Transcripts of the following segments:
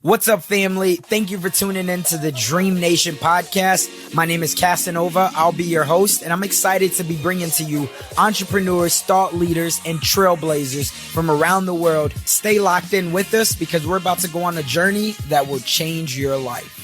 What's up, family? Thank you for tuning in to the Dreamnation podcast. My name is Casanova. I'll be your host, and I'm excited to be bringing to you entrepreneurs, thought leaders, and trailblazers from around the world. Stay locked in with us because we're about to go on a journey that will change your life.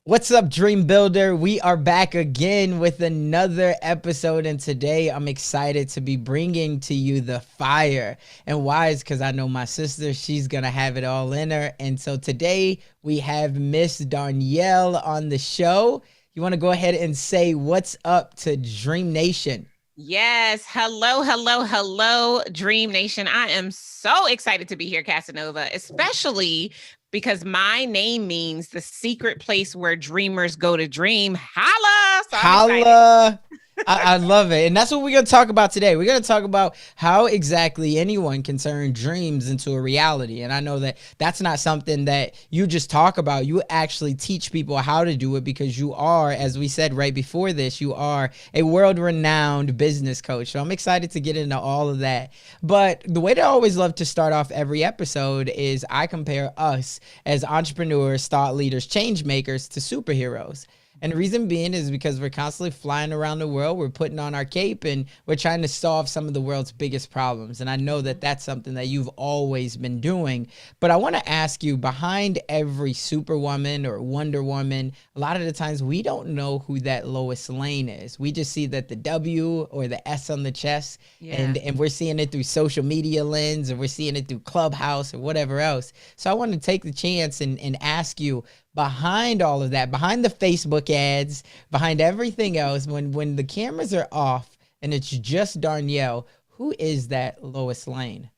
What's up, Dream Builder? We are back again with another episode, and today I'm excited to be bringing to you the fire. And why is because I know my sister, she's going to have it all in her. And so today we have Miss Darnyelle on the show. You want to go ahead and say what's up to Dreamnation? Yes. Hello, Dream Nation. I am so excited to be here, Casanova, especially because my name means the secret place where dreamers go to dream. Holla! So Holla! I love it. And that's what we're going to talk about today. We're going to talk about how exactly anyone can turn dreams into a reality. And I know that that's not something that you just talk about. You actually teach people how to do it because you are, as we said right before this, you are a world-renowned business coach. So I'm excited to get into all of that. But the way that I always love to start off every episode is I compare us as entrepreneurs, thought leaders, change makers to superheroes. And the reason being is because we're constantly flying around the world. We're putting on our cape and we're trying to solve some of the world's biggest problems. And I know that that's something that you've always been doing. But I want to ask you, behind every Superwoman or Wonder Woman, a lot of the times we don't know who that Lois Lane is. We just see that the W or the S on the chest. Yeah. And we're seeing it through social media lens, or we're seeing it through Clubhouse or whatever else. So I want to take the chance and ask you, behind all of that, behind the Facebook ads, behind everything else, when the cameras are off and it's just Darnyelle, who is that Lois Lane?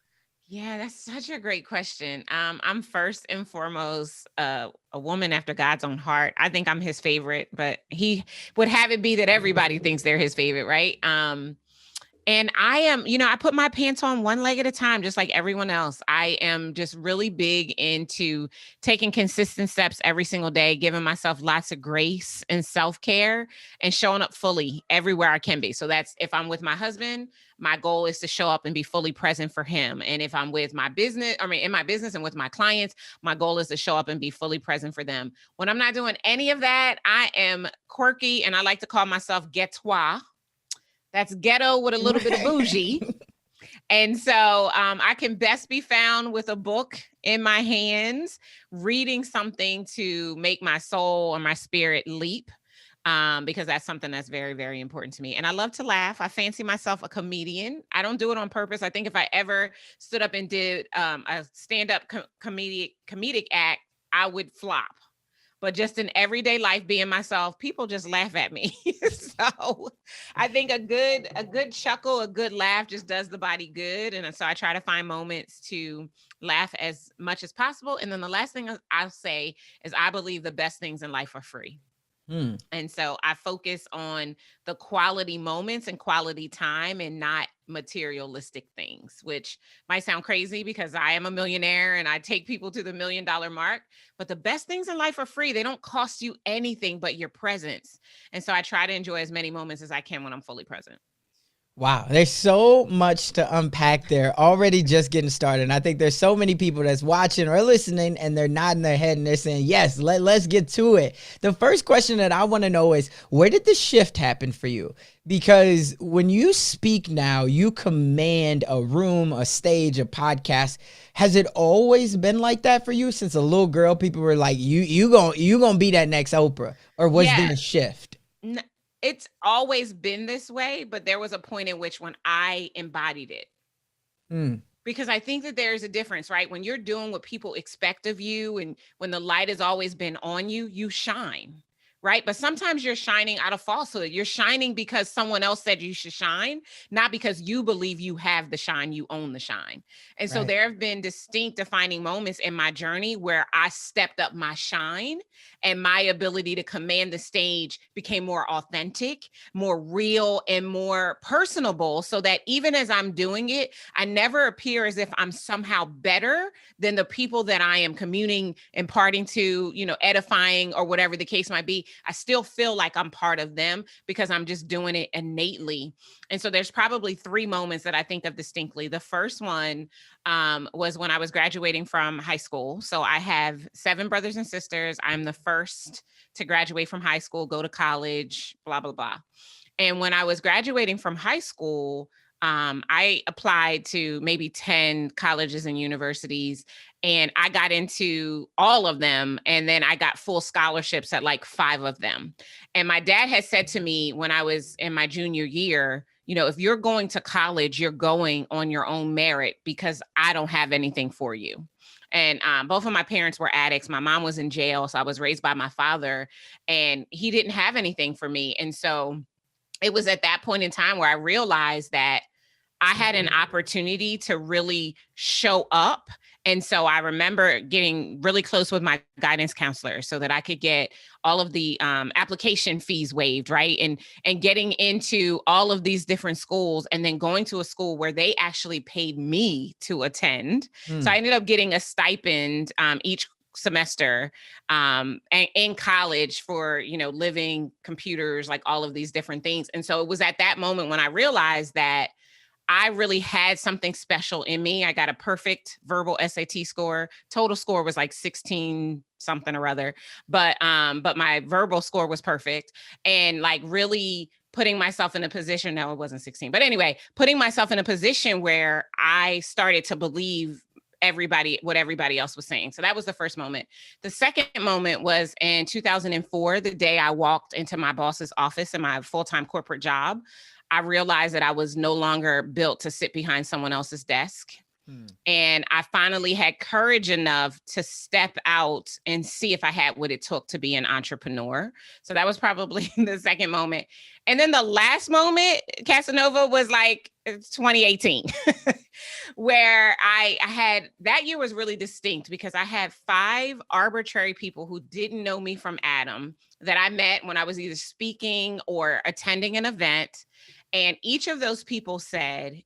Yeah, that's such a great question. I'm first and foremost a woman after God's own heart. I think I'm his favorite, but he would have it be that everybody thinks they're his favorite, right? And I am, I put my pants on one leg at a time, just like everyone else. I am just really big into taking consistent steps every single day, giving myself lots of grace and self-care and showing up fully everywhere I can be. So that's if I'm with my husband, my goal is to show up and be fully present for him. And if I'm with my business, in my business and with my clients, my goal is to show up and be fully present for them. When I'm not doing any of that, I am quirky, and I like to call myself ghettois. That's ghetto with a little bit of bougie. And so I can best be found with a book in my hands, reading something to make my soul or my spirit leap, because that's something that's very, very important to me. And I love to laugh. I fancy myself a comedian. I don't do it on purpose. I think if I ever stood up and did a stand-up comedic act, I would flop. But just in everyday life, being myself, people just laugh at me. So I think a good chuckle, a good laugh just does the body good. And so I try to find moments to laugh as much as possible. And then the last thing I'll say is I believe the best things in life are free. And so I focus on the quality moments and quality time and not materialistic things, which might sound crazy because I am a millionaire and I take people to the $1 million mark. But the best things in life are free. They don't cost you anything but your presence. And so I try to enjoy as many moments as I can when I'm fully present. Wow, there's so much to unpack there. Already just getting started. And I think there's so many people that's watching or listening and they're nodding their head and they're saying, yes, let's get to it. The first question that I want to know is, where did the shift happen for you? Because when you speak now, you command a room, a stage, a podcast. Has it always been like that for you? Since a little girl, people were like, you gonna be that next Oprah? Or was there a shift? It's always been this way, but there was a point in which when I embodied it. Because I think that there's a difference, right? When you're doing what people expect of you and when the light has always been on you, you shine, right? But sometimes you're shining out of falsehood. You're shining because someone else said you should shine, not because you believe you have the shine, you own the shine. And so there have been distinct defining moments in my journey where I stepped up my shine and my ability to command the stage became more authentic, more real, and more personable, so that even as I'm doing it, I never appear as if I'm somehow better than the people that I am communing, imparting to, edifying, or whatever the case might be. I still feel like I'm part of them because I'm just doing it innately. And so there's probably three moments that I think of distinctly. The first one was when I was graduating from high school. So I have 7 brothers and sisters. I'm the first to graduate from high school, go to college, blah, blah, blah. And when I was graduating from high school, I applied to maybe 10 colleges and universities, and I got into all of them. And then I got full scholarships at like 5 of them. And my dad had said to me when I was in my junior year, you know, if you're going to college, you're going on your own merit because I don't have anything for you. And both of my parents were addicts. My mom was in jail. So I was raised by my father, and he didn't have anything for me. And so it was at that point in time where I realized that I had an opportunity to really show up. And so I remember getting really close with my guidance counselor so that I could get all of the application fees waived, right? And getting into all of these different schools, and then going to a school where they actually paid me to attend. So I ended up getting a stipend each semester and in college for, you know, living, computers, like all of these different things. And so it was at that moment when I realized that I really had something special in me. I got a perfect verbal SAT score. Total score was like 16 something or other, but my verbal score was perfect. And like really putting myself in a position, no, it wasn't 16, but anyway, putting myself in a position where I started to believe what everybody else was saying. So that was the first moment. The second moment was in 2004, the day I walked into my boss's office in my full-time corporate job. I realized that I was no longer built to sit behind someone else's desk. And I finally had courage enough to step out and see if I had what it took to be an entrepreneur. So that was probably the second moment. And then the last moment, Casanova, was like 2018, where I had, that year was really distinct because I had 5 arbitrary people who didn't know me from Adam that I met when I was either speaking or attending an event. And each of those people said,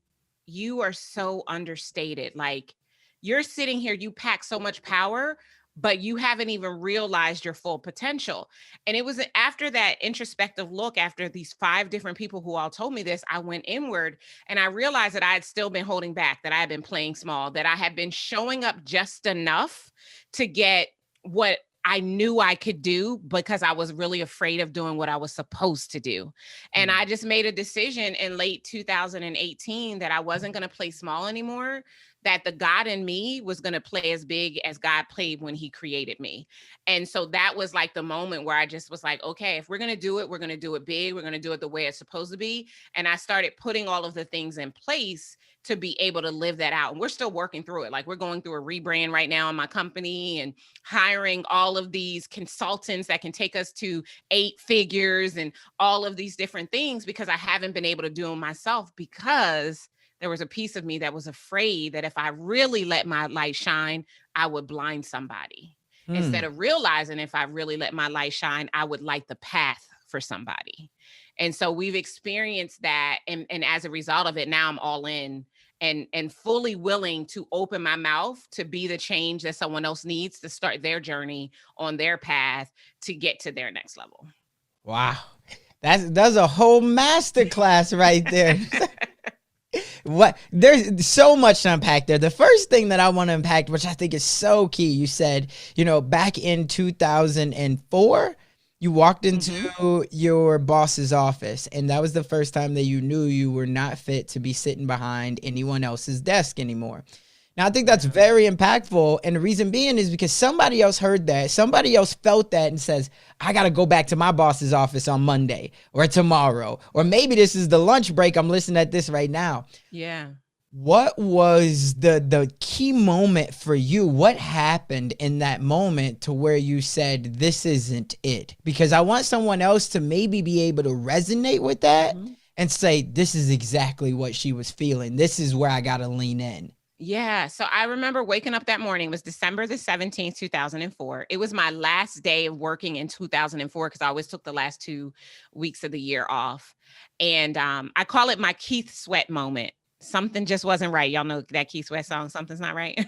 you are so understated. Like, you're sitting here, you pack so much power, but you haven't even realized your full potential. And it was after that introspective look, after these 5 different people who all told me this, I went inward and I realized that I had still been holding back, that I had been playing small, that I had been showing up just enough to get what I knew I could do because I was really afraid of doing what I was supposed to do. And I just made a decision in late 2018 that I wasn't going to play small anymore, that the God in me was going to play as big as God played when he created me. And so that was like the moment where I just was like, okay, if we're going to do it, we're going to do it big. We're going to do it the way it's supposed to be. And I started putting all of the things in place to be able to live that out. And we're still working through it. Like, we're going through a rebrand right now in my company and hiring all of these consultants that can take us to 8 figures and all of these different things, because I haven't been able to do them myself, because there was a piece of me that was afraid that if I really let my light shine, I would blind somebody. Instead of realizing if I really let my light shine, I would light the path for somebody. And so we've experienced that. And as a result of it, now I'm all in and fully willing to open my mouth to be the change that someone else needs to start their journey on their path to get to their next level. Wow. That's a whole masterclass right there. What, there's so much to unpack there. The first thing that I want to unpack, which I think is so key, you said, you know, back in 2004, you walked into your boss's office, and that was the first time that you knew you were not fit to be sitting behind anyone else's desk anymore. Now, I think that's very impactful, and the reason being is because somebody else heard that, somebody else felt that and says, I got to go back to my boss's office on Monday or tomorrow, or maybe this is the lunch break, I'm listening at this right now. Yeah. What was the key moment for you? What happened in that moment to where you said, this isn't it? Because I want someone else to maybe be able to resonate with that and say, this is exactly what she was feeling. This is where I got to lean in. Yeah. So I remember waking up that morning. It was December the 17th, 2004. It was my last day of working in 2004 because I always took the last 2 weeks of the year off. And I call it my Keith Sweat moment. Something just wasn't right. Y'all know that Keith Sweat song, Something's Not Right.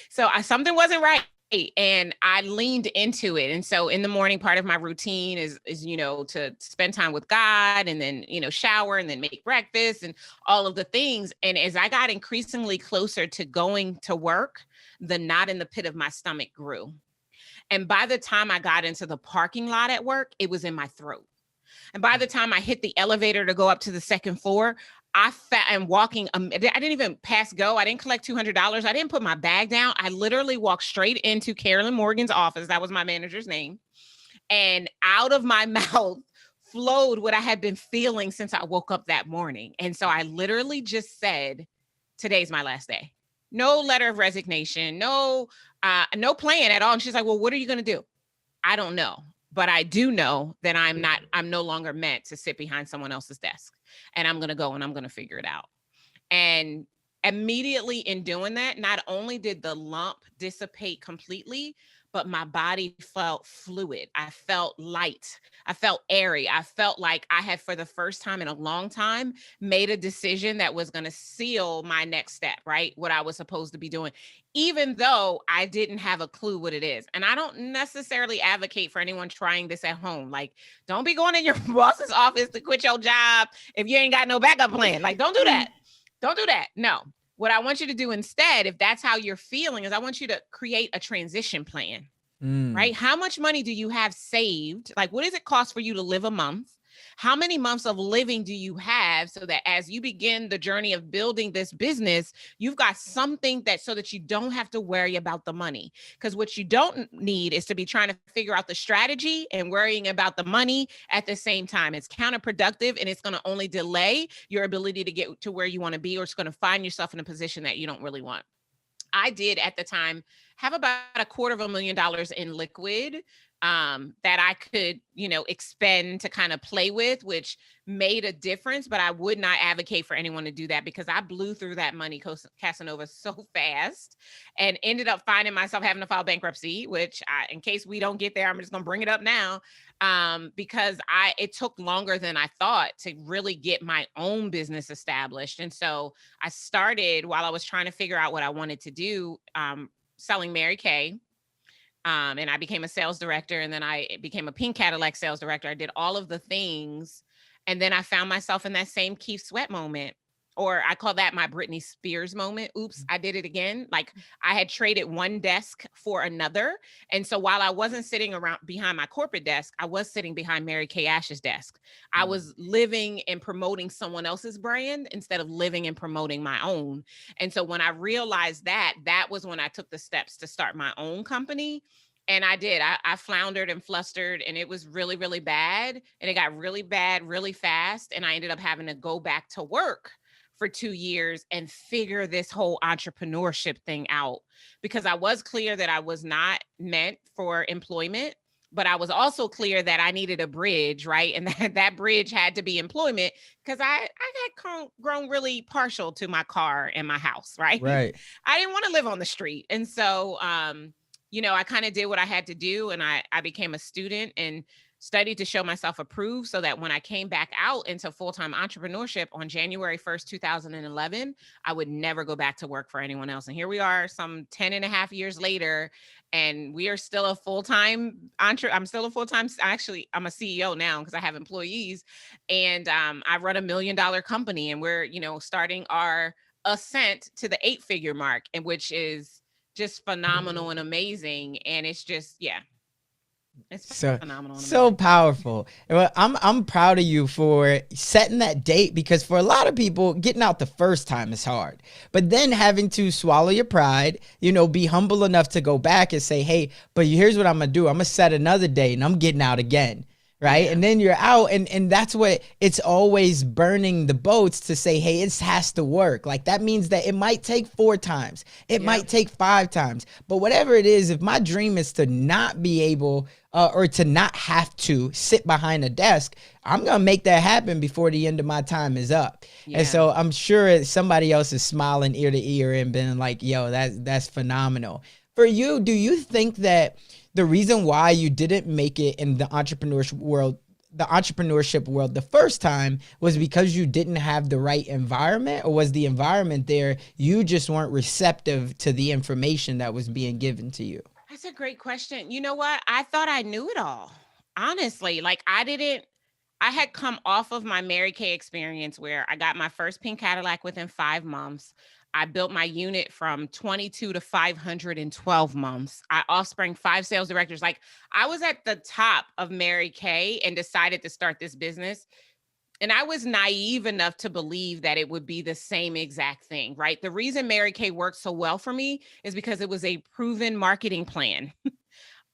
So something wasn't right. And I leaned into it. And so in the morning, part of my routine is, to spend time with God and then, shower and then make breakfast and all of the things. And as I got increasingly closer to going to work, the knot in the pit of my stomach grew. And by the time I got into the parking lot at work, it was in my throat. And by the time I hit the elevator to go up to the second floor, I'm walking. I didn't even pass go. I didn't collect $200. I didn't put my bag down. I literally walked straight into Carolyn Morgan's office. That was my manager's name. And out of my mouth flowed what I had been feeling since I woke up that morning. And so I literally just said, today's my last day. No letter of resignation, no plan at all. And she's like, well, what are you going to do? I don't know. But I do know that I'm no longer meant to sit behind someone else's desk, and I'm going to go and I'm going to figure it out. And immediately in doing that, not only did the lump dissipate completely, but my body felt fluid. I felt light. I felt airy. I felt like I had, for the first time in a long time, made a decision that was going to seal my next step, right? What I was supposed to be doing, even though I didn't have a clue what it is. And I don't necessarily advocate for anyone trying this at home. Like, don't be going in your boss's office to quit your job if you ain't got no backup plan. Like, don't do that. Don't do that. No. What I want you to do instead, if that's how you're feeling, is I want you to create a transition plan, right? How much money do you have saved? Like, what does it cost for you to live a month? How many months of living do you have so that as you begin the journey of building this business, you've got something so that you don't have to worry about the money? Because what you don't need is to be trying to figure out the strategy and worrying about the money at the same time. It's counterproductive, and it's going to only delay your ability to get to where you want to be, or it's going to find yourself in a position that you don't really want. I did at the time have about $250,000 in liquid that I could, expend to kind of play with, which made a difference. But I would not advocate for anyone to do that, because I blew through that money, Casanova, so fast, and ended up finding myself having to file bankruptcy, which in case we don't get there, I'm just going to bring it up now, because it took longer than I thought to really get my own business established. And so I started, while I was trying to figure out what I wanted to do, selling Mary Kay. And I became a sales director, and then I became a pink Cadillac sales director. I did all of the things. And then I found myself in that same Keith Sweat moment, or I call that my Britney Spears moment. Oops, I did it again. Like, I had traded one desk for another. And so while I wasn't sitting around behind my corporate desk, I was sitting behind Mary Kay Ash's desk. I was living and promoting someone else's brand instead of living and promoting my own. And so when I realized that was when I took the steps to start my own company. And I did. I floundered and flustered, and it was really, really bad. And it got really bad really fast. And I ended up having to go back to work for 2 years and figure this whole entrepreneurship thing out, because I was clear that I was not meant for employment, but I was also clear that I needed a bridge, right? And that bridge had to be employment, because I had grown really partial to my car and my house, right? Right. I didn't want to live on the street. And so, I kind of did what I had to do, and I became a student and studied to show myself approved, so that when I came back out into full-time entrepreneurship on January 1st, 2011, I would never go back to work for anyone else. And here we are some 10 and a half years later, and we are still a full-time I'm still a full-time, actually, I'm a CEO now because I have employees, and I run $1 million company, and we're, starting our ascent to the 8-figure mark, and which is just phenomenal and amazing. And it's just, it's so phenomenal. So powerful. Well, I'm proud of you for setting that date, because for a lot of people, getting out the first time is hard, but then having to swallow your pride, be humble enough to go back and say, hey, but here's what I'm gonna do. I'm gonna set another date and I'm getting out again. Right. Yeah. And then you're out, and that's what it's always burning the boats to say, hey, it has to work. Like, that means that it might take 4 times. It might take 5 times. But whatever it is, if my dream is to not be able or to not have to sit behind a desk, I'm going to make that happen before the end of my time is up. Yeah. And so I'm sure somebody else is smiling ear to ear and been like, yo, that's phenomenal. For you, do you think that the reason why you didn't make it in the entrepreneurship world the first time was because you didn't have the right environment, or was the environment there, you just weren't receptive to the information that was being given to you? That's a great question. You know what? I thought I knew it all. Honestly, like I didn't. I had come off of my Mary Kay experience where I got my first pink Cadillac within 5 months. I built my unit from 22 to 500 in 12 months. I offspring 5 sales directors. Like I was at the top of Mary Kay and decided to start this business. And I was naive enough to believe that it would be the same exact thing, right? The reason Mary Kay worked so well for me is because it was a proven marketing plan.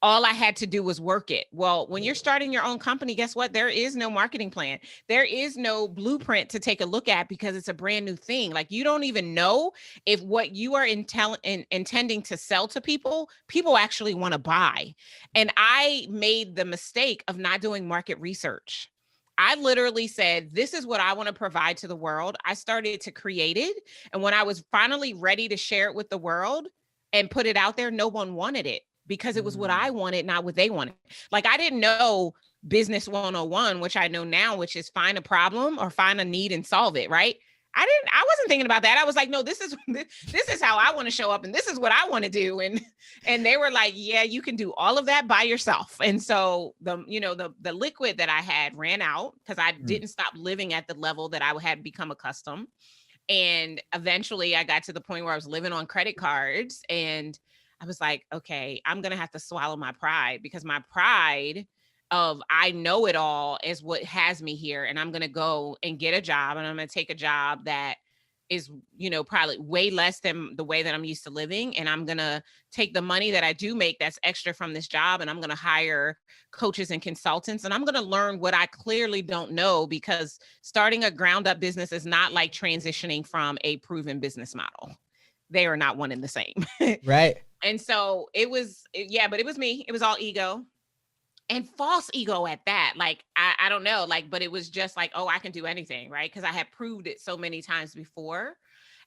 All I had to do was work it. Well, when you're starting your own company, guess what? There is no marketing plan. There is no blueprint to take a look at because it's a brand new thing. Like you don't even know if what you are intending to sell to people, people actually want to buy. And I made the mistake of not doing market research. I literally said, this is what I want to provide to the world. I started to create it. And when I was finally ready to share it with the world and put it out there, no one wanted it because it was what I wanted, not what they wanted. Like I didn't know business 101, which I know now, which is find a problem or find a need and solve it, right? I wasn't thinking about that. I was like, no, this is how I want to show up and this is what I want to do. And they were like, yeah, you can do all of that by yourself. And so the liquid that I had ran out because I didn't stop living at the level that I had become accustomed. And eventually I got to the point where I was living on credit cards and I was like, okay, I'm going to have to swallow my pride because my pride of I know it all is what has me here. And I'm going to go and get a job and I'm going to take a job that is, probably way less than the way that I'm used to living. And I'm going to take the money that I do make that's extra from this job and I'm going to hire coaches and consultants and I'm going to learn what I clearly don't know because starting a ground up business is not like transitioning from a proven business model. They are not one and the same. Right. And so but it was me. It was all ego and false ego at that. Like, I don't know, like, but it was just like, oh, I can do anything, right? Because I had proved it so many times before.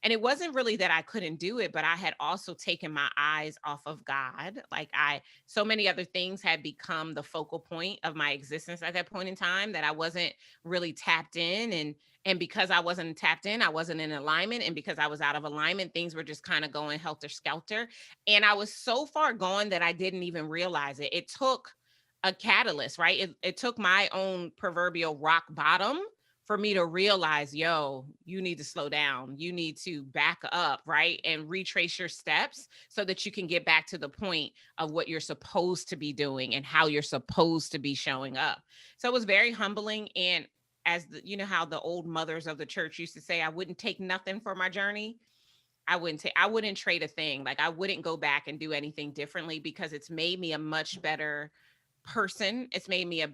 And it wasn't really that I couldn't do it, but I had also taken my eyes off of God. Like so many other things had become the focal point of my existence at that point in time that I wasn't really tapped in. And because I wasn't tapped in, I wasn't in alignment. And because I was out of alignment, things were just kind of going helter skelter. And I was so far gone that I didn't even realize it. It took a catalyst, right? It took my own proverbial rock bottom for me to realize, yo, you need to slow down. You need to back up, right? And retrace your steps so that you can get back to the point of what you're supposed to be doing and how you're supposed to be showing up. So it was very humbling. And as how the old mothers of the church used to say, I wouldn't take nothing for my journey. I wouldn't trade a thing. Like I wouldn't go back and do anything differently because it's made me a much better person. It's made me a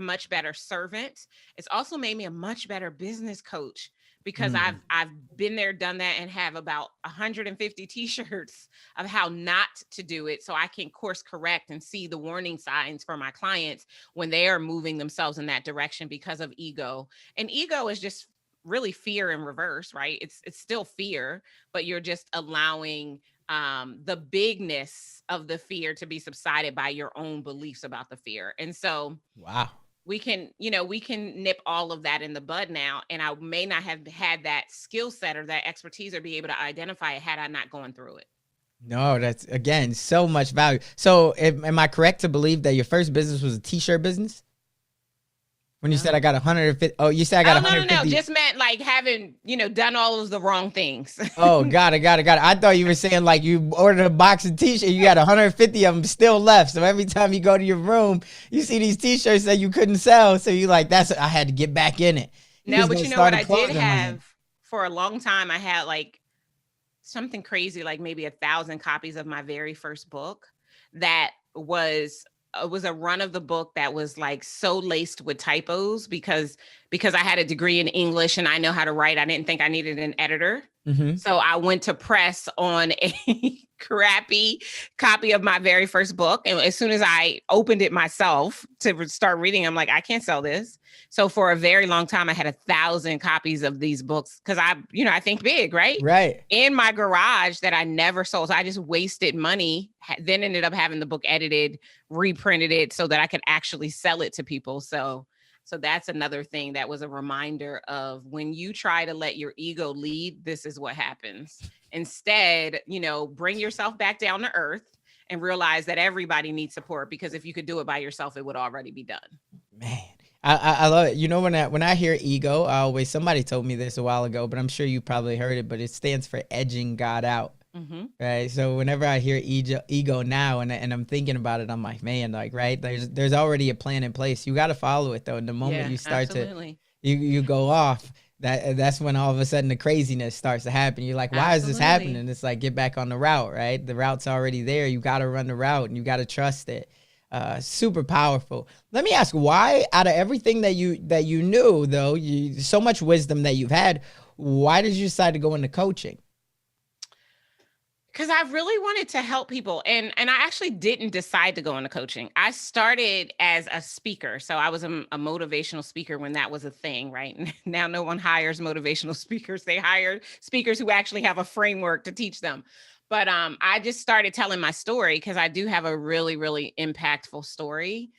much better servant. It's also made me a much better business coach because I've been there, done that, and have about 150 t-shirts of how not to do it so I can course correct and see the warning signs for my clients when they are moving themselves in that direction because of ego. And ego is just really fear in reverse, right? It's still fear, but you're just allowing the bigness of the fear to be subsided by your own beliefs about the fear. And so wow, we can nip all of that in the bud now. And I may not have had that skill set or that expertise or be able to identify it had I not gone through it. No, that's again, so much value. So am I correct to believe that your first business was a t-shirt business? When you said I got 150, oh, you said I got 150. No, just meant like having, done all of the wrong things. Oh, got it. I thought you were saying like you ordered a box of t-shirts, you got 150 of them still left. So every time you go to your room, you see these t-shirts that you couldn't sell. So you like, I had to get back in it. No, but you know what I did have for a long time? I had like something crazy, like maybe 1,000 copies of my very first book that was a run of the book that was like so laced with typos because I had a degree in English and I know how to write. I didn't think I needed an editor. Mm-hmm. So I went to press on a crappy copy of my very first book. And as soon as I opened it myself to start reading, I'm like, I can't sell this. So for a very long time, I had 1,000 copies of these books because I think big, right? Right. In my garage that I never sold. So I just wasted money, then ended up having the book edited, reprinted it so that I could actually sell it to people. So that's another thing that was a reminder of when you try to let your ego lead, this is what happens. Instead, bring yourself back down to earth and realize that everybody needs support, because if you could do it by yourself, it would already be done. Man, I love it. You know, when I hear ego, I always, somebody told me this a while ago, but I'm sure you probably heard it, but it stands for edging God out. Mm-hmm. Right. So whenever I hear ego now, and I'm thinking about it, I'm like, man, like, right, there's already a plan in place. You got to follow it though. And the moment Yeah, you start absolutely. to you go off, that's when all of a sudden the craziness starts to happen. You're like, why is this Absolutely. happening? It's like, get back on the route, right? The route's already there. You got to run the route and you got to trust it. Super powerful. Let me ask, why, out of everything that you knew though, so much wisdom that you've had, why did you decide to go into coaching? Because I really wanted to help people. And I actually didn't decide to go into coaching. I started as a speaker. So I was a motivational speaker when that was a thing, right? Now no one hires motivational speakers. They hire speakers who actually have a framework to teach them. But I just started telling my story because I do have a really, really impactful story.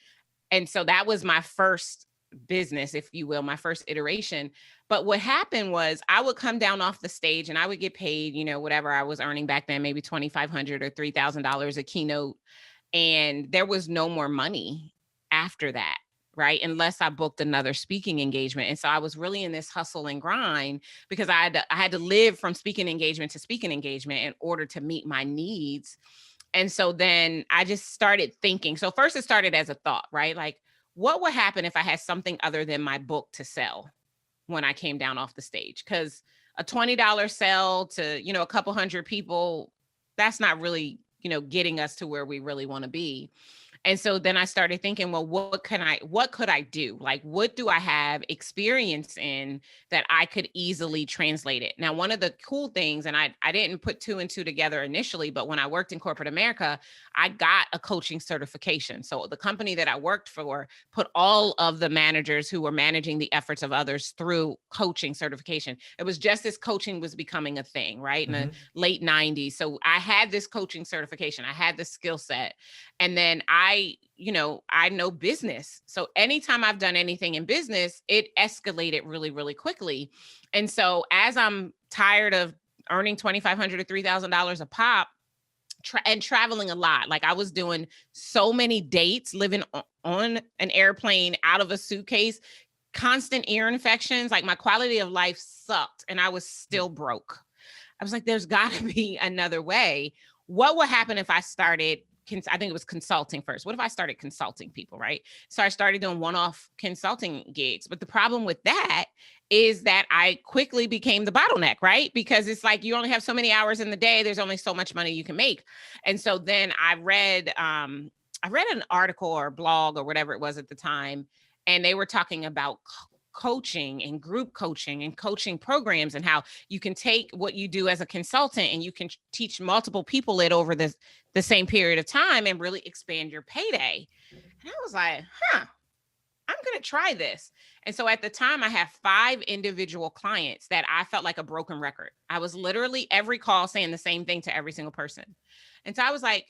And so that was my first business, if you will, my first iteration. But what happened was I would come down off the stage and I would get paid, whatever I was earning back then, maybe $2,500 or $3,000 a keynote. And there was no more money after that, right? Unless I booked another speaking engagement. And so I was really in this hustle and grind because I had to live from speaking engagement to speaking engagement in order to meet my needs. And so then I just started thinking. So first it started as a thought, right? Like, what would happen if I had something other than my book to sell when I came down off the stage? Because a $20 sell to, a couple hundred people, that's not really, getting us to where we really want to be. And so then I started thinking, well, what could I do? Like, what do I have experience in that I could easily translate it? Now, one of the cool things, and I didn't put two and two together initially, but when I worked in corporate America, I got a coaching certification. So the company that I worked for put all of the managers who were managing the efforts of others through coaching certification. It was just as coaching was becoming a thing, right? In the late 90s. So I had this coaching certification. I had the skill set. And then I know business. So anytime I've done anything in business, it escalated really, really quickly. And so as I'm tired of earning $2,500 to $3,000 a pop and traveling a lot, like I was doing so many dates, living on an airplane out of a suitcase, constant ear infections, like my quality of life sucked and I was still broke. I was like, there's got to be another way. What would happen if I started, I think it was consulting first. What if I started consulting people, right? So I started doing one-off consulting gigs. But the problem with that is that I quickly became the bottleneck, right? Because it's like you only have so many hours in the day. There's only so much money you can make. And so then I read an article or blog or whatever it was at the time, and they were talking about coaching and group coaching and coaching programs and how you can take what you do as a consultant and you can teach multiple people it over the same period of time and really expand your payday. And I was like, I'm going to try this. And so at the time I have 5 individual clients that I felt like a broken record. I was literally every call saying the same thing to every single person. And so I was like,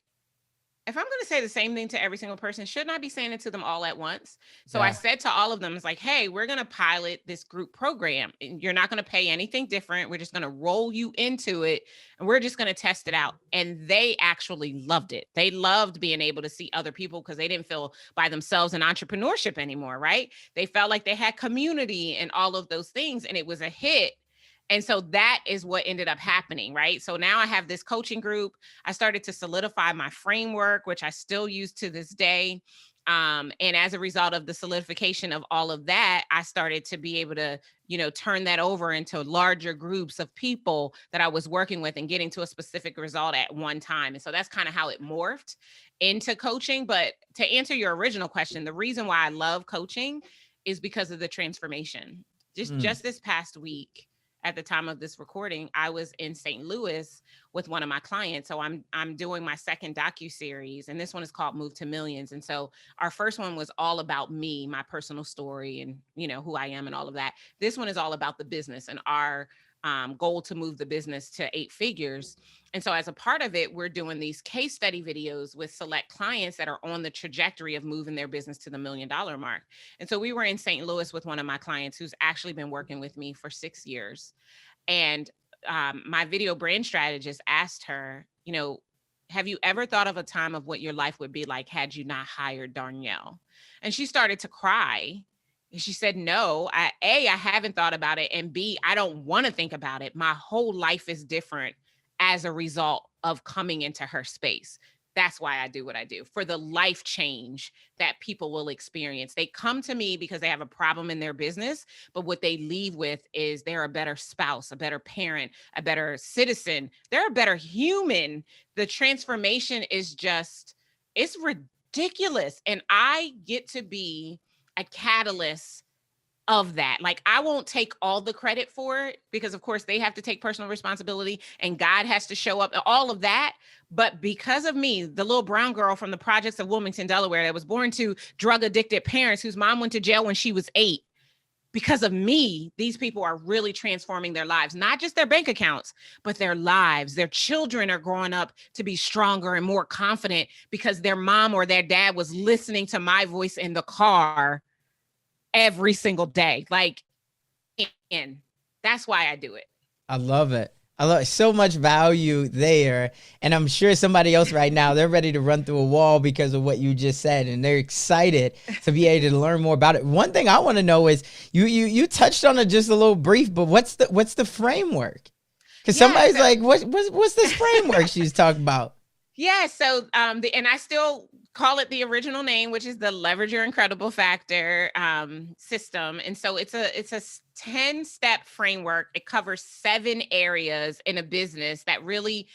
if I'm going to say the same thing to every single person, shouldn't I be saying it to them all at once? So I said to all of them, it's like, hey, we're going to pilot this group program. You're not going to pay anything different. We're just going to roll you into it and we're just going to test it out. And they actually loved it. They loved being able to see other people because they didn't feel by themselves in entrepreneurship anymore, right? They felt like they had community and all of those things. And it was a hit. And so that is what ended up happening, right? So now I have this coaching group. I started to solidify my framework, which I still use to this day. And as a result of the solidification of all of that, I started to be able to, turn that over into larger groups of people that I was working with and getting to a specific result at one time. And so that's kind of how it morphed into coaching. But to answer your original question, the reason why I love coaching is because of the transformation. Just this past week, at the time of this recording, I was in St. Louis with one of my clients. So I'm doing my second docuseries, and this one is called Move to Millions. And so our first one was all about me, my personal story, and who I am and all of that. This one is all about the business and our goal to move the business to 8 figures. And so as a part of it, we're doing these case study videos with select clients that are on the trajectory of moving their business to the $1 million mark. And so we were in St. Louis with one of my clients who's actually been working with me for 6 years. And my video brand strategist asked her, have you ever thought of a time of what your life would be like had you not hired Darnyelle? And she started to cry. And she said, no, I haven't thought about it. And B, I don't want to think about it. My whole life is different as a result of coming into her space. That's why I do what I do, for the life change that people will experience. They come to me because they have a problem in their business, but what they leave with is they're a better spouse, a better parent, a better citizen. They're a better human. The transformation is just, it's ridiculous. And I get to be a catalyst of that. Like, I won't take all the credit for it because of course they have to take personal responsibility and God has to show up and all of that. But because of me, the little brown girl from the projects of Wilmington, Delaware, that was born to drug addicted parents whose mom went to jail when she was 8, because of me, these people are really transforming their lives, not just their bank accounts, but their lives. Their children are growing up to be stronger and more confident because their mom or their dad was listening to my voice in the car every single day. Like, and that's why I do it. I love it. I love so much value there. And I'm sure somebody else right now, they're ready to run through a wall because of what you just said. And they're excited to be able to learn more about it. One thing I want to know is you touched on it just a little brief, but what's the framework? Because somebody's like, what's this framework she's talking about? Yeah. So, and I still call it the original name, which is the Leverage Your Incredible Factor system. And so it's a 10-step framework. It covers 7 areas in a business that really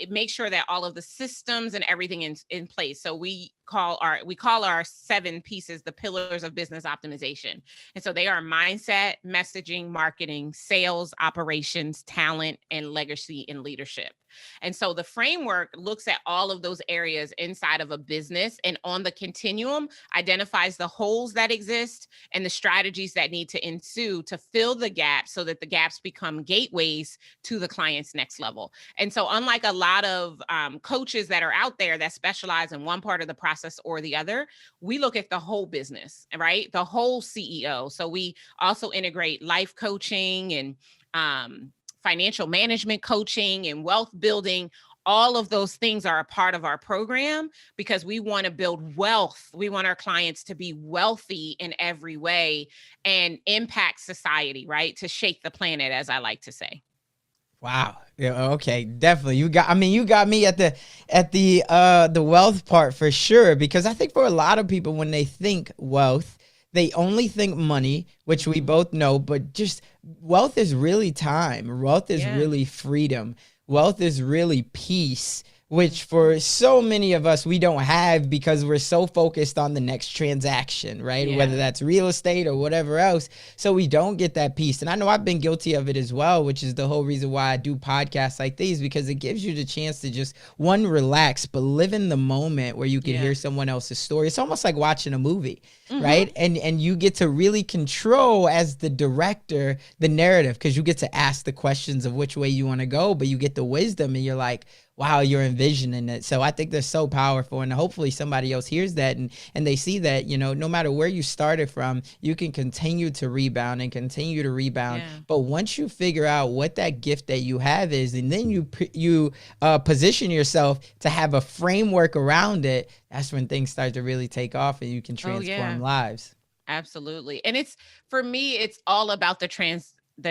make sure that all of the systems and everything in place. So we call our 7 pieces the pillars of business optimization. And so they are mindset, messaging, marketing, sales, operations, talent, and legacy and leadership. And so the framework looks at all of those areas inside of a business, and on the continuum identifies the holes that exist and the strategies that need to ensue to fill the gaps so that the gaps become gateways to the client's next level. And so unlike a lot of coaches that are out there that specialize in one part of the process or the other, we look at the whole business, right? The whole CEO. So we also integrate life coaching and financial management coaching and wealth building. All of those things are a part of our program because we want to build wealth. We want our clients to be wealthy in every way and impact society, right? To shake the planet, as I like to say. Wow. Yeah, okay, definitely. You got me at the wealth part for sure, because I think for a lot of people, when they think wealth, they only think money, which we both know, but just wealth is really time. Wealth is really freedom. Wealth is really peace, which for so many of us, we don't have because we're so focused on the next transaction, right? Yeah. Whether that's real estate or whatever else. So we don't get that peace. And I know I've been guilty of it as well, which is the whole reason why I do podcasts like these, because it gives you the chance to just, one, relax, but live in the moment where you can hear someone else's story. It's almost like watching a movie, right? And you get to really control, as the director, the narrative, because you get to ask the questions of which way you want to go, but you get the wisdom and you're like, wow, you're envisioning it. So I think they're so powerful, and hopefully somebody else hears that and they see that, you know, no matter where you started from, you can continue to rebound and continue to rebound. Yeah. But once you figure out what that gift that you have is, and then you position yourself to have a framework around it, that's when things start to really take off and you can transform lives. Absolutely. And it's, for me, it's all about the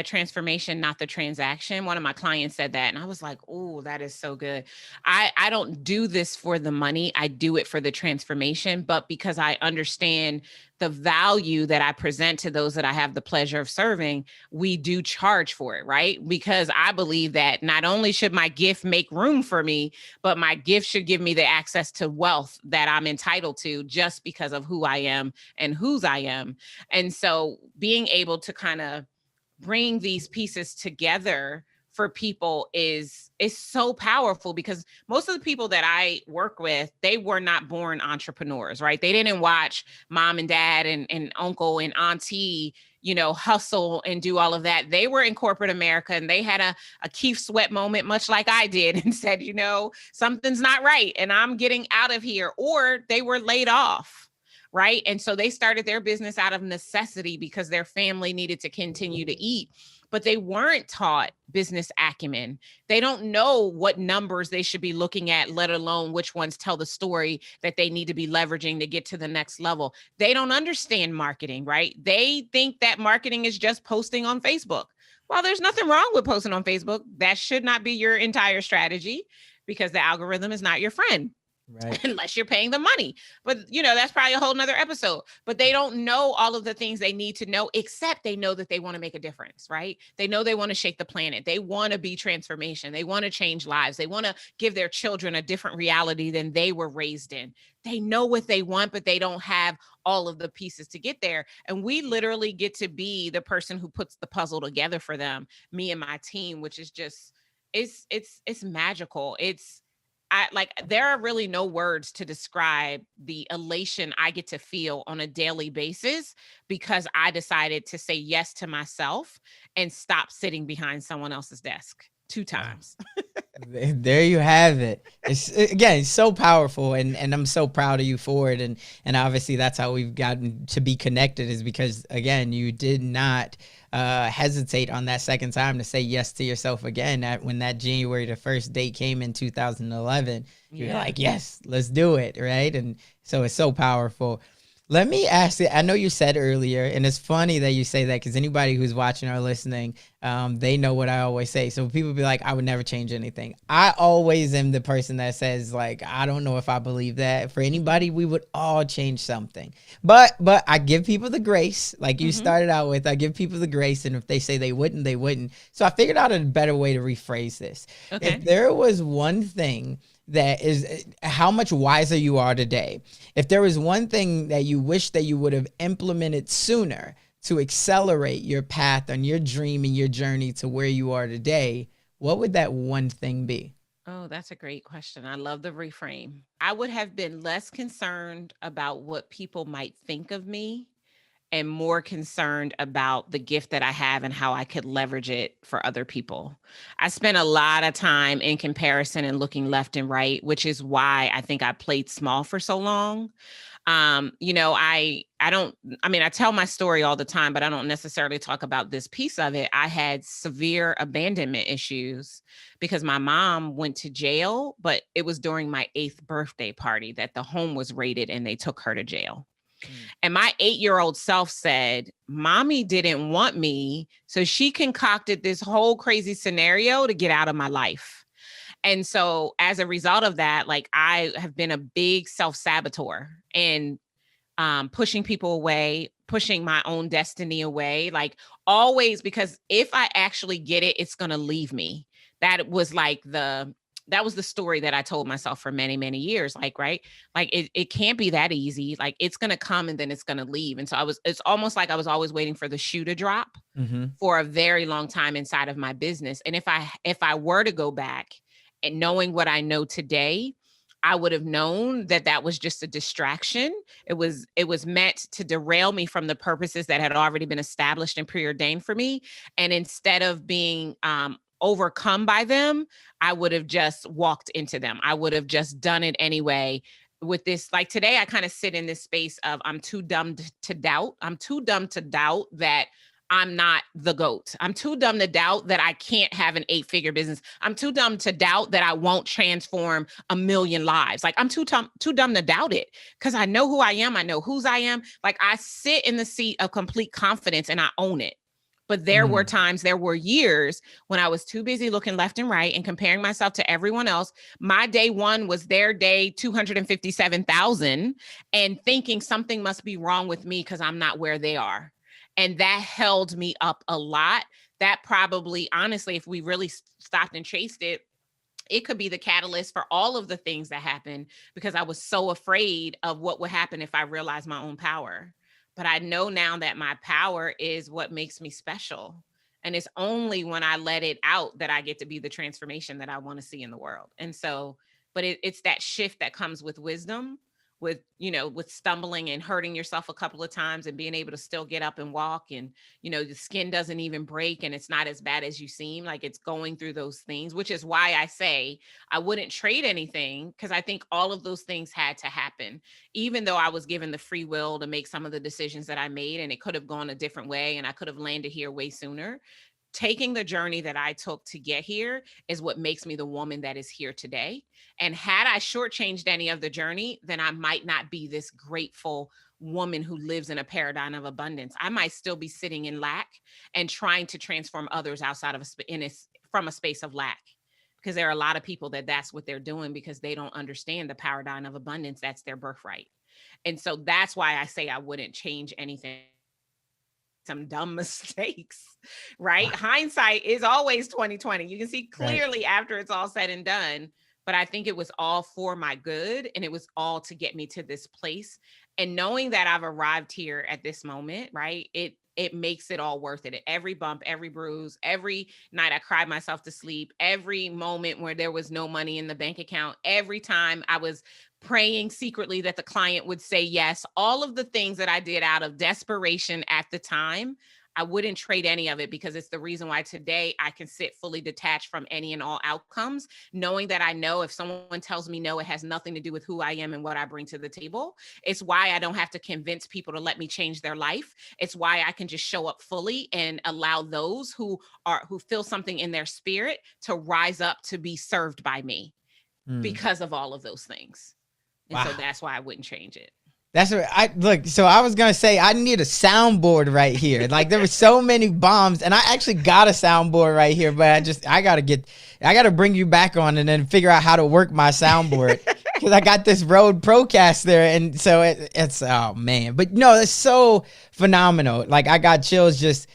transformation, not the transaction. One of my clients said that, and I was like, oh, that is so good. I don't do this for the money. I do it for the transformation, but because I understand the value that I present to those that I have the pleasure of serving, we do charge for it, right? Because I believe that not only should my gift make room for me, but my gift should give me the access to wealth that I'm entitled to just because of who I am and whose I am. And so being able to kind of bring these pieces together for people is so powerful, because most of the people that I work with, they were not born entrepreneurs, right? They didn't watch mom and dad and uncle and auntie, you know, hustle and do all of that. They were in corporate America and they had a Keith Sweat moment, much like I did, and said, you know, something's not right and I'm getting out of here. Or they were laid off. Right. And so they started their business out of necessity because their family needed to continue to eat. but they weren't taught business acumen. They don't know what numbers they should be looking at, let alone which ones tell the story that they need to be leveraging to get to the next level. They don't understand marketing, right? They think that marketing is just posting on Facebook. Well, there's nothing wrong with posting on Facebook. That should not be your entire strategy because the algorithm is not your friend. Right. Unless you're paying the money. But that's probably a whole nother episode. But they don't know all of the things they need to know, except they know that they want to make a difference, right? They know they want to shake the planet. They want to be transformation. They want to change lives. They want to give their children a different reality than they were raised in. They know what they want, but they don't have all of the pieces to get there. And we literally get to be the person who puts the puzzle together for them, me and my team, which is just, it's magical. There are really no words to describe the elation I get to feel on a daily basis because I decided to say yes to myself and stop sitting behind someone else's desk 2 times. There you have it. It's so powerful, and I'm so proud of you for it. And obviously that's how we've gotten to be connected, is because again, you did not hesitate on that second time to say yes to yourself again. When that January the 1st date came in 2011, you're like, yes, let's do it, right? And so it's so powerful. Let me ask you, I know you said earlier, and it's funny that you say that because anybody who's watching or listening, they know what I always say. So people be like, I would never change anything. I always am the person that says, like, I don't know if I believe that. For anybody, we would all change something. But I give people the grace, like you started out with. I give people the grace, and if they say they wouldn't, they wouldn't. So I figured out a better way to rephrase this. Okay. If there was one thing that is how much wiser you are today, if there was one thing that you wish that you would have implemented sooner to accelerate your path on your dream and your journey to where you are today, what would that one thing be? Oh, that's a great question. I love the reframe. I would have been less concerned about what people might think of me and more concerned about the gift that I have and how I could leverage it for other people. I spent a lot of time in comparison and looking left and right, which is why I think I played small for so long. I tell my story all the time, but I don't necessarily talk about this piece of it. I had severe abandonment issues because my mom went to jail, but it was during my 8th birthday party that the home was raided and they took her to jail. And my 8-year-old self said, Mommy didn't want me. So she concocted this whole crazy scenario to get out of my life. And so as a result of that, like, I have been a big self-saboteur and pushing people away, pushing my own destiny away, like always, because if I actually get it, it's going to leave me. That was the story that I told myself for many, many years. Like, right. Like it can't be that easy. Like it's going to come and then it's going to leave. And so it's almost like I was always waiting for the shoe to drop for a very long time inside of my business. And if I were to go back and knowing what I know today, I would have known that that was just a distraction. It was meant to derail me from the purposes that had already been established and preordained for me. And instead of being overcome by them, I would have just walked into them. I would have just done it anyway. With this, like today, I kind of sit in this space of I'm too dumb to doubt. I'm too dumb to doubt that I'm not the GOAT. I'm too dumb to doubt that I can't have an 8-figure business. I'm too dumb to doubt that I won't transform 1 million lives. Like I'm too dumb to doubt it because I know who I am. I know whose I am. Like I sit in the seat of complete confidence and I own it. But there were times, there were years when I was too busy looking left and right and comparing myself to everyone else. My day one was their day 257,000 and thinking something must be wrong with me because I'm not where they are. And that held me up a lot. That probably, honestly, if we really stopped and traced it, it could be the catalyst for all of the things that happened because I was so afraid of what would happen if I realized my own power. But I know now that my power is what makes me special. And it's only when I let it out that I get to be the transformation that I want to see in the world. And so, but it's that shift that comes with wisdom, with stumbling and hurting yourself a couple of times and being able to still get up and walk. And, the skin doesn't even break and it's not as bad as you seem. Like it's going through those things, which is why I say I wouldn't trade anything, because I think all of those things had to happen, even though I was given the free will to make some of the decisions that I made and it could have gone a different way and I could have landed here way sooner. taking the journey that I took to get here is what makes me the woman that is here today. And had I shortchanged any of the journey, then I might not be this grateful woman who lives in a paradigm of abundance. I might still be sitting in lack and trying to transform others outside of from a space of lack. Because there are a lot of people that's what they're doing because they don't understand the paradigm of abundance. That's their birthright. And so that's why I say I wouldn't change anything. Some dumb mistakes, right? Wow. Hindsight is always 2020. You can see Right. clearly after it's all said and done. But I think it was all for my good, and it was all to get me to this place. And knowing that I've arrived here at this moment, right? It makes it all worth it. Every bump, every bruise, every night I cried myself to sleep, every moment where there was no money in the bank account, every time I was praying secretly that the client would say yes, all of the things that I did out of desperation at the time, I wouldn't trade any of it, because it's the reason why today I can sit fully detached from any and all outcomes, knowing that I know if someone tells me no, it has nothing to do with who I am and what I bring to the table. It's why I don't have to convince people to let me change their life. It's why I can just show up fully and allow those who feel something in their spirit to rise up to be served by me because of all of those things. And Wow. so that's why I wouldn't change it. That's what I look. So I was gonna say I need a soundboard right here. Like there were so many bombs, and I actually got a soundboard right here. But I gotta bring you back on and then figure out how to work my soundboard because I got this Rode Procaster, and so it's oh man. But no, it's so phenomenal. Like I got chills just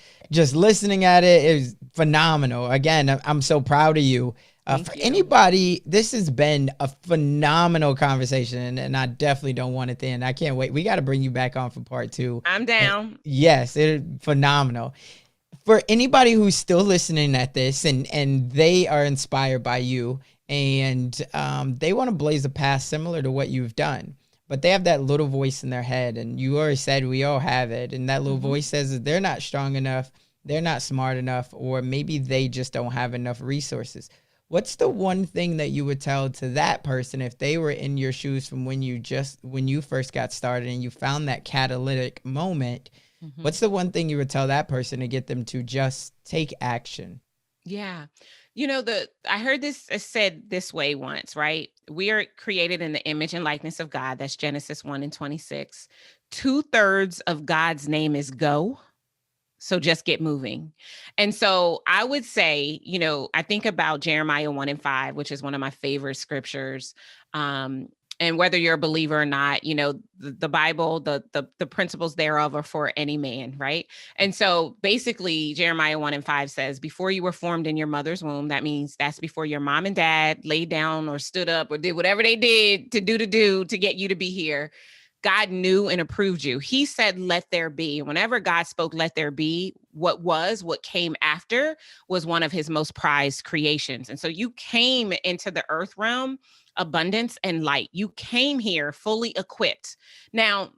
listening at it. It was phenomenal. Again, I'm so proud of you. For anybody, this has been a phenomenal conversation, and I definitely don't want it to end. I can't wait. We got to bring you back on for part 2. I'm down. Yes, it's phenomenal. For anybody who's still listening at this and they are inspired by you and they want to blaze a path similar to what you've done, but they have that little voice in their head, and you already said we all have it, and that little voice says that they're not strong enough, they're not smart enough, or maybe they just don't have enough resources. What's the one thing that you would tell to that person if they were in your shoes from when you first got started and you found that catalytic moment? What's the one thing you would tell that person to get them to just take action? Yeah. You know, I heard this said this way once, right? We are created in the image and likeness of God. That's Genesis 1:26. 2/3 of God's name is go. So just get moving. And so I would say, you know, I think about Jeremiah 1:5, which is one of my favorite scriptures. And whether you're a believer or not, you know, the Bible, the principles thereof are for any man, right? And so basically Jeremiah 1:5 says, before you were formed in your mother's womb, that means that's before your mom and dad laid down or stood up or did whatever they did to get you to be here. God knew and approved you. He said, let there be. Whenever God spoke, let there be, what came after was one of his most prized creations. And so you came into the earth realm, abundance and light. You came here fully equipped. Now,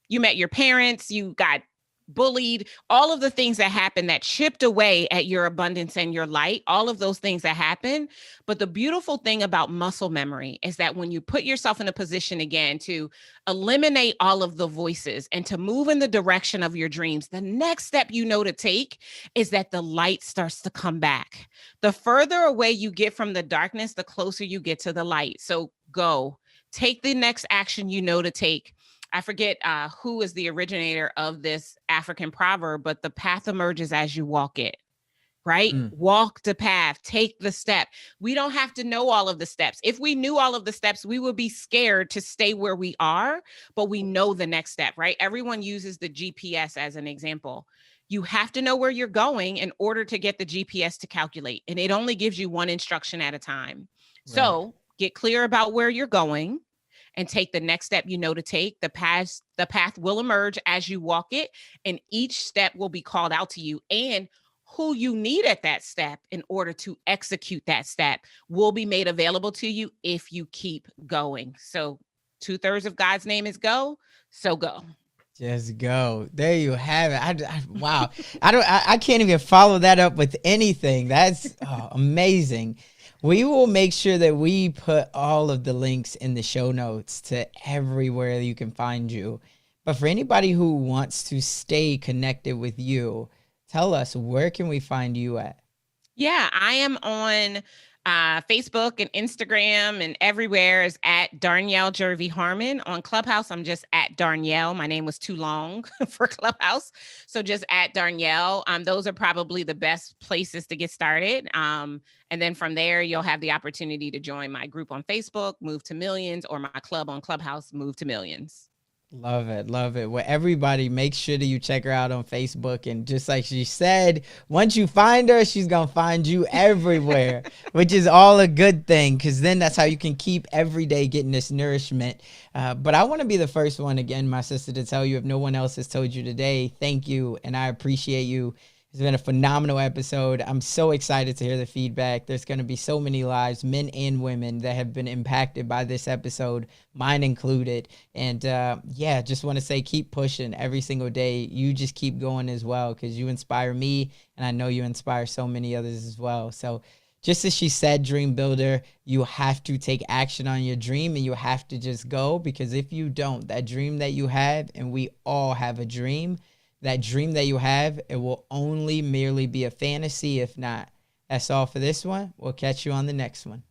you met your parents, you got bullied, all of the things that happened that chipped away at your abundance and your light, all of those things that happen. But the beautiful thing about muscle memory is that when you put yourself in a position again to eliminate all of the voices and to move in the direction of your dreams, the next step you know to take is that the light starts to come back. The further away you get from the darkness, the closer you get to the light. So go, take the next action you know to take. I forget who is the originator of this African proverb, but the path emerges as you walk it, right? Walk the path, take the step. We don't have to know all of the steps. If we knew all of the steps, we would be scared to stay where we are, but we know the next step, right? Everyone uses the GPS as an example. You have to know where you're going in order to get the GPS to calculate, and it only gives you one instruction at a time. Right. So get clear about where you're going and take the next step you know to take. The path will emerge as you walk it, and each step will be called out to you, and who you need at that step in order to execute that step will be made available to you if you keep going. So 2/3 of God's name is go, so go. Just go. There you have it. Wow. I can't even follow that up with anything. That's amazing. We will make sure that we put all of the links in the show notes to everywhere you can find you. But for anybody who wants to stay connected with you, tell us, where can we find you at? Yeah, I am on Facebook and Instagram and everywhere is at Darnyelle Jervy Harmon. On Clubhouse, I'm just at Darnyelle. My name was too long for Clubhouse. So just at Darnyelle. Those are probably the best places to get started. And then from there, you'll have the opportunity to join my group on Facebook, Move to Millions, or my club on Clubhouse, Move to Millions. Love it. Love it. Well, everybody, make sure that you check her out on Facebook. And just like she said, once you find her, she's going to find you everywhere, which is all a good thing, because then that's how you can keep every day getting this nourishment. But I want to be the first one, again, my sister, to tell you, if no one else has told you today, thank you. And I appreciate you. It's been a phenomenal episode. I'm so excited to hear the feedback. There's going to be so many lives, men and women, that have been impacted by this episode, mine included. And yeah, just want to say, keep pushing every single day. You just keep going as well, because you inspire me, and I know you inspire so many others as well. So just as she said, dream builder, you have to take action on your dream, and you have to just go, because if you don't, that dream that you have, and we all have a dream, that dream that you have, it will only merely be a fantasy if not. That's all for this one. We'll catch you on the next one.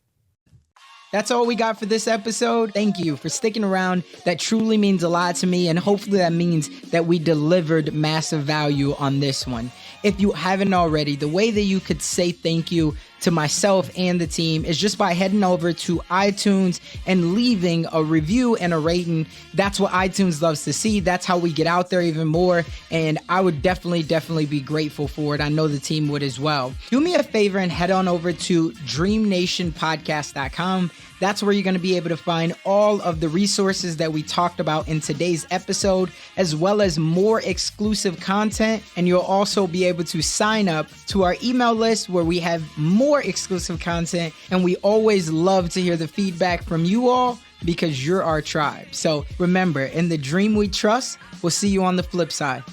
That's all we got for this episode. Thank you for sticking around. That truly means a lot to me, and hopefully that means that we delivered massive value on this one. If you haven't already, the way that you could say thank you to myself and the team is just by heading over to iTunes and leaving a review and a rating. That's what iTunes loves to see. That's how we get out there even more. And I would definitely be grateful for it. I know the team would as well. Do me a favor and head on over to dreamnationpodcast.com. That's where you're going to be able to find all of the resources that we talked about in today's episode, as well as more exclusive content. And you'll also be able to sign up to our email list, where we have more exclusive content. And we always love to hear the feedback from you all, because you're our tribe. So remember, in the dream we trust. We'll see you on the flip side.